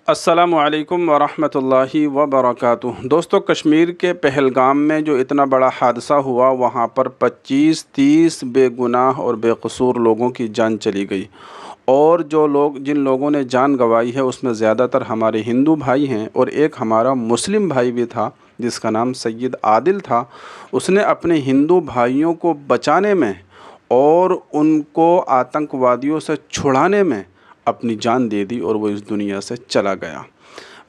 السلام علیکم ورحمۃ اللہ وبرکاتہ۔ دوستو، کشمیر کے پہلگام میں جو اتنا بڑا حادثہ ہوا، وہاں پر 25-30 بے گناہ اور بے قصور لوگوں کی جان چلی گئی، اور جن لوگوں نے جان گنوائی ہے اس میں زیادہ تر ہمارے ہندو بھائی ہیں، اور ایک ہمارا مسلم بھائی بھی تھا جس کا نام سید عادل تھا۔ اس نے اپنے ہندو بھائیوں کو بچانے میں اور ان کو آتنکوادیوں سے چھڑانے میں اپنی جان دے دی، اور وہ اس دنیا سے چلا گیا۔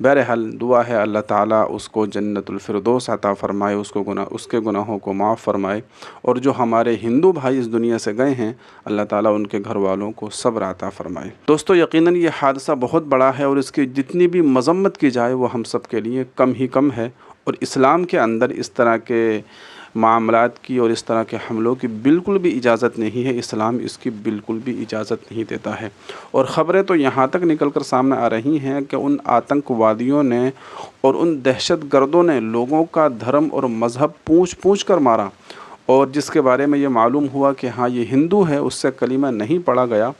بہرحال دعا ہے اللہ تعالیٰ اس کو جنت الفردوس عطا فرمائے، اس کے گناہوں کو معاف فرمائے، اور جو ہمارے ہندو بھائی اس دنیا سے گئے ہیں اللہ تعالیٰ ان کے گھر والوں کو صبر عطا فرمائے۔ دوستو، یقیناً یہ حادثہ بہت بڑا ہے، اور اس کی جتنی بھی مذمت کی جائے وہ ہم سب کے لیے کم ہی کم ہے، اور اسلام کے اندر اس طرح کے معاملات کی اور اس طرح کے حملوں کی بالکل بھی اجازت نہیں ہے۔ اسلام اس کی بالکل بھی اجازت نہیں دیتا ہے، اور خبریں تو یہاں تک نکل کر سامنے آ رہی ہیں کہ ان آتنکوادیوں نے اور ان دہشت گردوں نے لوگوں کا دھرم اور مذہب پوچھ کر مارا، اور جس کے بارے میں یہ معلوم ہوا کہ ہاں یہ ہندو ہے، اس سے کلمہ نہیں پڑھا گیا،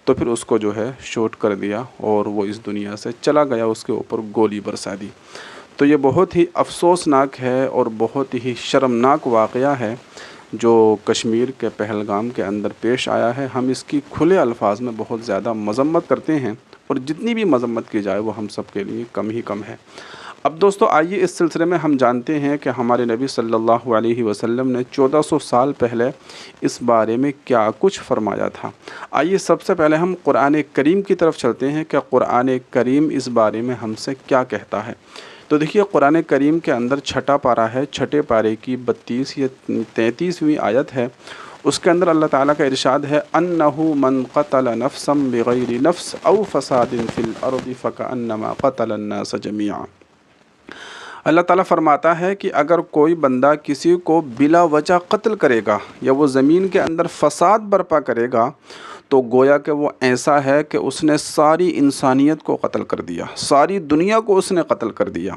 تو پھر اس کو شوٹ کر دیا اور وہ اس دنیا سے چلا گیا، اس کے اوپر گولی برسا دی۔ تو یہ بہت ہی افسوسناک ہے اور بہت ہی شرمناک واقعہ ہے جو کشمیر کے پہلگام کے اندر پیش آیا ہے۔ ہم اس کی کھلے الفاظ میں بہت زیادہ مذمت کرتے ہیں، اور جتنی بھی مذمت کی جائے وہ ہم سب کے لیے کم ہی کم ہے۔ اب دوستو، آئیے اس سلسلے میں ہم جانتے ہیں کہ ہمارے نبی صلی اللہ علیہ وسلم نے 1400 سال پہلے اس بارے میں کیا کچھ فرمایا تھا۔ آئیے سب سے پہلے ہم قرآن کریم کی طرف چلتے ہیں کہ قرآن کریم اس بارے میں ہم سے کیا کہتا ہے۔ تو دیکھیے، قرآن کریم کے اندر چھٹا پارہ ہے، چھٹے پارے کی 32 یا 33ویں آیت ہے۔ اس کے اندر اللہ تعالیٰ کا ارشاد ہے، انہ من قتل نفسا بغیر نفس او فساد فی الارض فکأنما قتل الناس جمیعا۔ اللہ تعالیٰ فرماتا ہے کہ اگر کوئی بندہ کسی کو بلا وجہ قتل کرے گا یا وہ زمین کے اندر فساد برپا کرے گا، تو گویا کہ وہ ایسا ہے کہ اس نے ساری انسانیت کو قتل کر دیا، ساری دنیا کو اس نے قتل کر دیا۔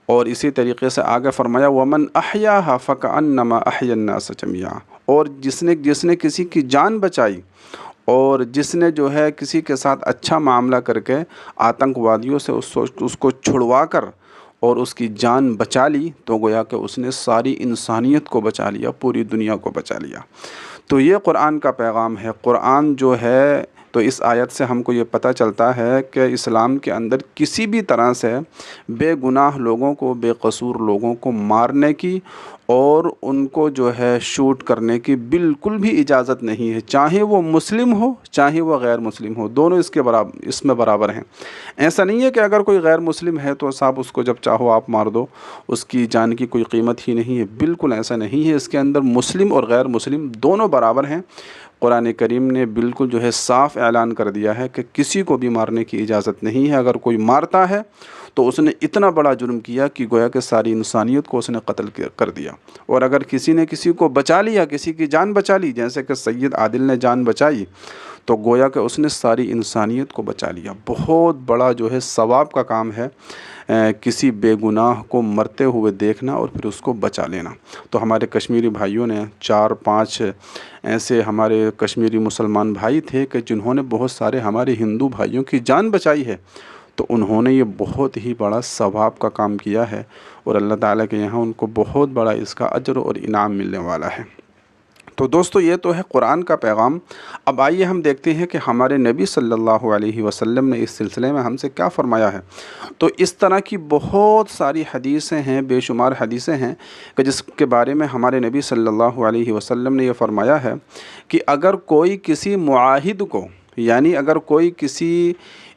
اور اسی طریقے سے آگے فرمایا، وَمَنْ أَحْيَاهَا فَكَأَنَّمَا أَحْيَا النَّاسَ جَمِيعًا۔ اور جس نے کسی کی جان بچائی، اور جس نے کسی کے ساتھ اچھا معاملہ کر کے آتنکوادیوں سے اس کو چھڑوا کر اور اس کی جان بچا لی، تو گویا کہ اس نے ساری انسانیت کو بچا لیا، پوری دنیا کو بچا لیا۔ تو یہ قرآن کا پیغام ہے۔ قرآن تو اس آیت سے ہم کو یہ پتہ چلتا ہے کہ اسلام کے اندر کسی بھی طرح سے بے گناہ لوگوں کو، بے قصور لوگوں کو مارنے کی اور ان کو شوٹ کرنے کی بالکل بھی اجازت نہیں ہے، چاہے وہ مسلم ہو چاہے وہ غیر مسلم ہو، دونوں اس میں برابر ہیں۔ ایسا نہیں ہے کہ اگر کوئی غیر مسلم ہے تو صاحب اس کو جب چاہو آپ مار دو، اس کی جان کی کوئی قیمت ہی نہیں ہے، بالکل ایسا نہیں ہے۔ اس کے اندر مسلم اور غیر مسلم دونوں برابر ہیں۔ قرآن کریم نے بالکل صاف اعلان کر دیا ہے کہ کسی کو بھی مارنے کی اجازت نہیں ہے۔ اگر کوئی مارتا ہے تو اس نے اتنا بڑا جرم کیا کہ گویا کہ ساری انسانیت کو اس نے قتل کر دیا، اور اگر کسی نے کسی کو بچا لیا، کسی کی جان بچا لی، جیسے کہ سید عادل نے جان بچائی، تو گویا کہ اس نے ساری انسانیت کو بچا لیا۔ بہت بڑا ثواب کا کام ہے کسی بے گناہ کو مرتے ہوئے دیکھنا اور پھر اس کو بچا لینا۔ تو ہمارے کشمیری بھائیوں نے 4-5 ایسے ہمارے کشمیری مسلمان بھائی تھے کہ جنہوں نے بہت سارے ہمارے ہندو بھائیوں کی جان بچائی ہے، تو انہوں نے یہ بہت ہی بڑا ثواب کا کام کیا ہے، اور اللہ تعالیٰ کے یہاں ان کو بہت بڑا اس کا اجر اور انعام ملنے والا ہے۔ تو دوستو، یہ تو ہے قرآن کا پیغام۔ اب آئیے ہم دیکھتے ہیں کہ ہمارے نبی صلی اللہ علیہ وسلم نے اس سلسلے میں ہم سے کیا فرمایا ہے۔ تو اس طرح کی بہت ساری حدیثیں ہیں، بے شمار حدیثیں ہیں کہ جس کے بارے میں ہمارے نبی صلی اللہ علیہ وسلم نے یہ فرمایا ہے کہ اگر کوئی کسی معاہد کو، یعنی اگر کوئی کسی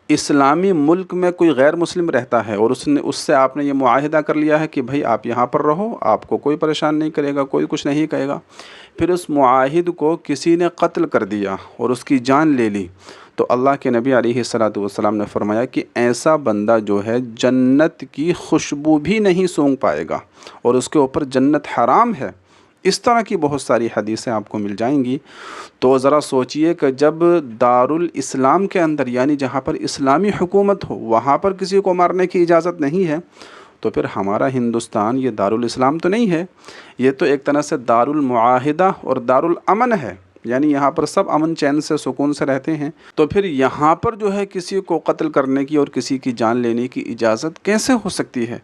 اسلامی ملک میں کوئی غیر مسلم رہتا ہے اور اس سے آپ نے یہ معاہدہ کر لیا ہے کہ بھائی آپ یہاں پر رہو، آپ کو کوئی پریشان نہیں کرے گا، کوئی کچھ نہیں کہے گا، پھر اس معاہد کو کسی نے قتل کر دیا اور اس کی جان لے لی، تو اللہ کے نبی علیہ الصلوۃ والسلام نے فرمایا کہ ایسا بندہ جنت کی خوشبو بھی نہیں سونگھ پائے گا، اور اس کے اوپر جنت حرام ہے۔ اس طرح کی بہت ساری حدیثیں آپ کو مل جائیں گی۔ تو ذرا سوچئے کہ جب دارالاسلام کے اندر، یعنی جہاں پر اسلامی حکومت ہو، وہاں پر کسی کو مارنے کی اجازت نہیں ہے، تو پھر ہمارا ہندوستان یہ دارالاسلام تو نہیں ہے، یہ تو ایک طرح سے دارالمعاہدہ اور دارالامن ہے۔ یعنی یہاں پر سب امن چین سے سکون سے رہتے ہیں، تو پھر یہاں پر جو ہے کسی کو قتل کرنے کی اور کسی کی جان لینے کی اجازت کیسے ہو سکتی ہے؟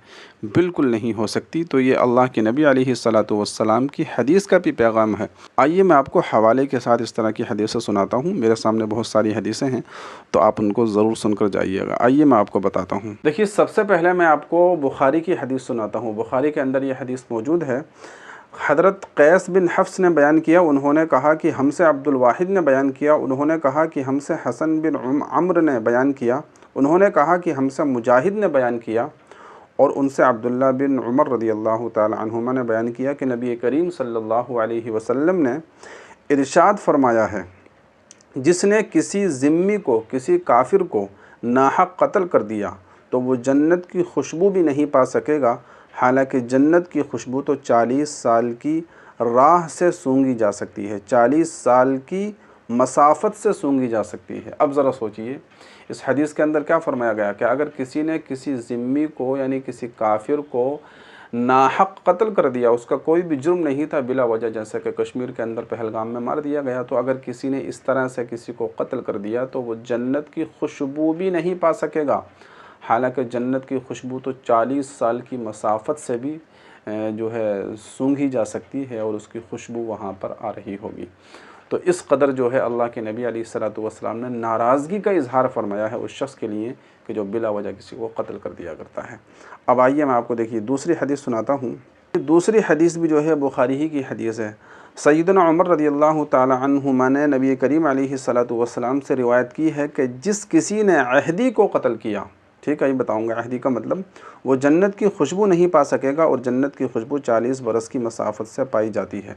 بالکل نہیں ہو سکتی۔ تو یہ اللہ کے نبی علیہ الصلاۃ والسلام کی حدیث کا بھی پیغام ہے۔ آئیے میں آپ کو حوالے کے ساتھ اس طرح کی حدیثیں سناتا ہوں، میرے سامنے بہت ساری حدیثیں ہیں، تو آپ ان کو ضرور سن کر جائیے گا۔ آئیے میں آپ کو بتاتا ہوں۔ دیکھیے، سب سے پہلے میں آپ کو بخاری کی حدیث سناتا ہوں۔ بخاری کے اندر یہ حدیث موجود ہے۔ حضرت قیس بن حفص نے بیان کیا، انہوں نے کہا کہ ہم سے عبد الواحد نے بیان کیا، انہوں نے کہا کہ ہم سے حسن بن عمرو نے بیان کیا، انہوں نے کہا کہ ہم سے مجاہد نے بیان کیا، اور ان سے عبداللہ بن عمر رضی اللہ تعالی عنہما نے بیان کیا کہ نبی کریم صلی اللہ علیہ وسلم نے ارشاد فرمایا ہے، جس نے کسی ذمی کو، کسی کافر کو ناحق قتل کر دیا تو وہ جنت کی خوشبو بھی نہیں پا سکے گا، حالانکہ جنت کی خوشبو تو 40 سال کی راہ سے سونگھی جا سکتی ہے، 40 سال کی مسافت سے سونگھی جا سکتی ہے۔ اب ذرا سوچئے، اس حدیث کے اندر کیا فرمایا گیا کہ اگر کسی نے کسی ذمی کو یعنی کسی کافر کو ناحق قتل کر دیا، اس کا کوئی بھی جرم نہیں تھا، بلا وجہ، جیسے کہ کشمیر کے اندر پہلگام میں مار دیا گیا، تو اگر کسی نے اس طرح سے کسی کو قتل کر دیا تو وہ جنت کی خوشبو بھی نہیں پا سکے گا، حالانکہ جنت کی خوشبو تو 40 سال کی مسافت سے بھی جو ہے سونگھی جا سکتی ہے، اور اس کی خوشبو وہاں پر آ رہی ہوگی۔ تو اس قدر جو ہے اللہ کے نبی علیہ الصلاۃ والسلام نے ناراضگی کا اظہار فرمایا ہے اس شخص کے لیے کہ جو بلا وجہ کسی کو قتل کر دیا کرتا ہے۔ اب آئیے میں آپ کو دیکھیے دوسری حدیث سناتا ہوں۔ دوسری حدیث بھی جو ہے بخاری ہی کی حدیث ہے۔ سیدنا عمر رضی اللہ تعالی عنہما نے نبی کریم علیہ الصلاۃ والسلام سے روایت کی ہے کہ جس کسی نے عہدی کو قتل کیا، ٹھیک ہے، یہ بتاؤں گا عہدی کا مطلب، وہ جنت کی خوشبو نہیں پا سکے گا، اور جنت کی خوشبو 40 برس کی مسافت سے پائی جاتی ہے۔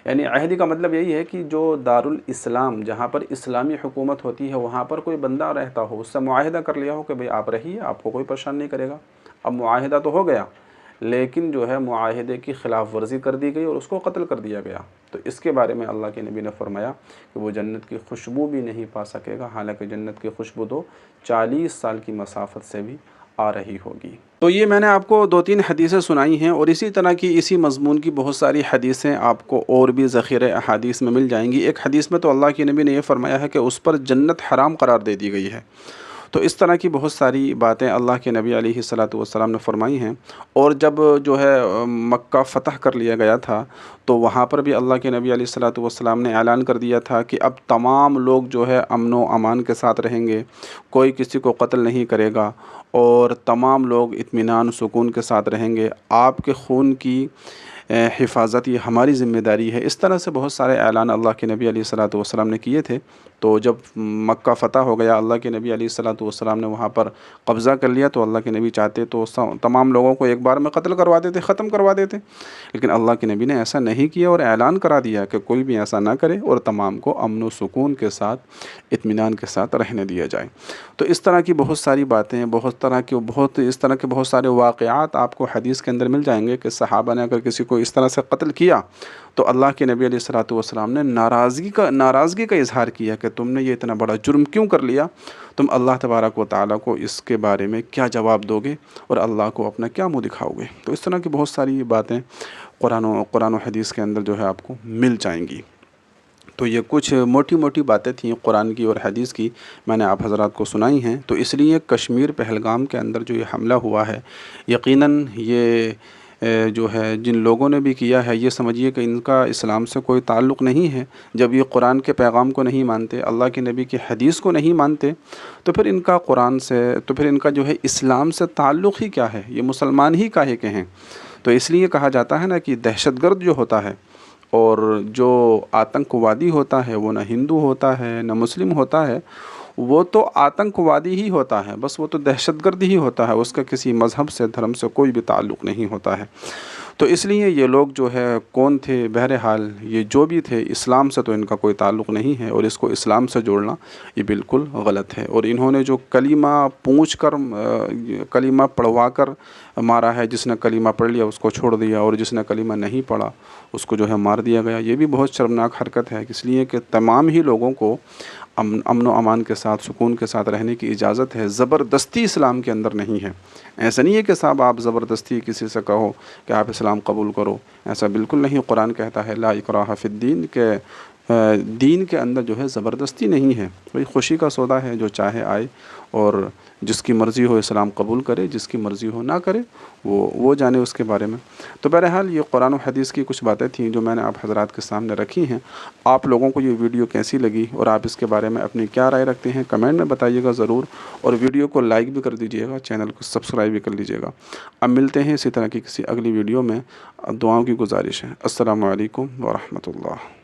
یعنی عہدی کا مطلب یہی ہے کہ جو دارالاسلام، جہاں پر اسلامی حکومت ہوتی ہے، وہاں پر کوئی بندہ رہتا ہو، اس سے معاہدہ کر لیا ہو کہ بھئی آپ رہیے، آپ کو کوئی پریشان نہیں کرے گا۔ اب معاہدہ تو ہو گیا، لیکن جو ہے معاہدے کی خلاف ورزی کر دی گئی اور اس کو قتل کر دیا گیا، تو اس کے بارے میں اللہ کے نبی نے فرمایا کہ وہ جنت کی خوشبو بھی نہیں پا سکے گا، حالانکہ جنت کی خوشبو تو 40 سال کی مسافت سے بھی آ رہی ہوگی۔ تو یہ میں نے آپ کو 2-3 حدیثیں سنائی ہیں، اور اسی طرح کی اسی مضمون کی بہت ساری حدیثیں آپ کو اور بھی ذخیرہ احادیث میں مل جائیں گی۔ ایک حدیث میں تو اللہ کے نبی نے یہ فرمایا ہے کہ اس پر جنت حرام قرار دے دی گئی ہے۔ تو اس طرح کی بہت ساری باتیں اللہ کے نبی علیہ الصلاۃ والسلام نے فرمائی ہیں۔ اور جب جو ہے مکہ فتح کر لیا گیا تھا، تو وہاں پر بھی اللہ کے نبی علیہ الصلاۃ والسلام نے اعلان کر دیا تھا کہ اب تمام لوگ جو ہے امن و امان کے ساتھ رہیں گے، کوئی کسی کو قتل نہیں کرے گا، اور تمام لوگ اطمینان سکون کے ساتھ رہیں گے، آپ کے خون کی حفاظت یہ ہماری ذمہ داری ہے۔ اس طرح سے بہت سارے اعلان اللہ کے نبی علیہ الصلاۃ والسلام نے کیے تھے۔ تو جب مکہ فتح ہو گیا، اللہ کے نبی علیہ الصلاۃ والسلام نے وہاں پر قبضہ کر لیا، تو اللہ کے نبی چاہتے تو تمام لوگوں کو ایک بار میں قتل کروا دیتے، ختم کروا دیتے، لیکن اللہ کے نبی نے ایسا نہیں کیا اور اعلان کرا دیا کہ کوئی بھی ایسا نہ کرے، اور تمام کو امن و سکون کے ساتھ، اطمینان کے ساتھ رہنے دیا جائے۔ تو اس طرح کی بہت ساری باتیں، اس طرح کے بہت سارے واقعات آپ کو حدیث کے اندر مل جائیں گے کہ صحابہ نے اگر کسی کو اس طرح سے قتل کیا تو اللہ کے نبی علیہ الصلاۃ والسلام نے ناراضگی کا اظہار کیا کہ تم نے یہ اتنا بڑا جرم کیوں کر لیا، تم اللہ تبارک و تعالیٰ کو اس کے بارے میں کیا جواب دو گے، اور اللہ کو اپنا کیا منہ دکھاؤ گے۔ تو اس طرح کی بہت ساری باتیں قرآن و حدیث کے اندر جو ہے آپ کو مل جائیں گی۔ تو یہ کچھ موٹی موٹی باتیں تھیں قرآن کی اور حدیث کی، میں نے آپ حضرات کو سنائی ہیں۔ تو اس لیے کشمیر پہلگام کے اندر جو یہ حملہ ہوا ہے، یقیناً یہ جو ہے جن لوگوں نے بھی کیا ہے، یہ سمجھیے کہ ان کا اسلام سے کوئی تعلق نہیں ہے۔ جب یہ قرآن کے پیغام کو نہیں مانتے، اللہ کے نبی کی حدیث کو نہیں مانتے، تو پھر ان کا جو ہے اسلام سے تعلق ہی کیا ہے؟ یہ مسلمان ہی کاہے کے ہیں؟ تو اس لیے کہا جاتا ہے نا کہ دہشت گرد جو ہوتا ہے اور جو آتنک وادی ہوتا ہے، وہ نہ ہندو ہوتا ہے نہ مسلم ہوتا ہے، وہ تو آتنک وادی ہی ہوتا ہے، بس وہ تو دہشت گرد ہی ہوتا ہے، اس کا کسی مذہب سے، دھرم سے کوئی بھی تعلق نہیں ہوتا ہے۔ تو اس لیے یہ لوگ جو ہے کون تھے، بہرحال یہ جو بھی تھے، اسلام سے تو ان کا کوئی تعلق نہیں ہے، اور اس کو اسلام سے جوڑنا یہ بالکل غلط ہے۔ اور انہوں نے جو کلمہ کلمہ پڑھوا کر مارا ہے، جس نے کلمہ پڑھ لیا اس کو چھوڑ دیا، اور جس نے کلمہ نہیں پڑھا اس کو جو ہے مار دیا گیا، یہ بھی بہت شرمناک حرکت ہے۔ اس لیے کہ تمام ہی لوگوں کو امن و امان کے ساتھ، سکون کے ساتھ رہنے کی اجازت ہے، زبردستی اسلام کے اندر نہیں ہے۔ ایسا نہیں ہے کہ صاحب آپ زبردستی کسی سے کہو کہ آپ اسلام قبول کرو، ایسا بالکل نہیں۔ قرآن کہتا ہے لا اکراہ فی الدین، کہ دین کے اندر جو ہے زبردستی نہیں ہے، بھئی خوشی کا سودا ہے، جو چاہے آئے اور جس کی مرضی ہو اسلام قبول کرے، جس کی مرضی ہو نہ کرے، وہ جانے اس کے بارے میں۔ تو بہرحال یہ قرآن و حدیث کی کچھ باتیں تھیں جو میں نے آپ حضرات کے سامنے رکھی ہیں۔ آپ لوگوں کو یہ ویڈیو کیسی لگی اور آپ اس کے بارے میں اپنی کیا رائے رکھتے ہیں کمنٹ میں بتائیے گا ضرور، اور ویڈیو کو لائک بھی کر دیجیے گا، چینل کو سبسکرائب بھی کر لیجیے گا۔ اب ملتے ہیں اسی طرح کی کسی اگلی ویڈیو میں، دعاؤں کی گزارش ہے۔ السلام علیکم ورحمۃ اللہ۔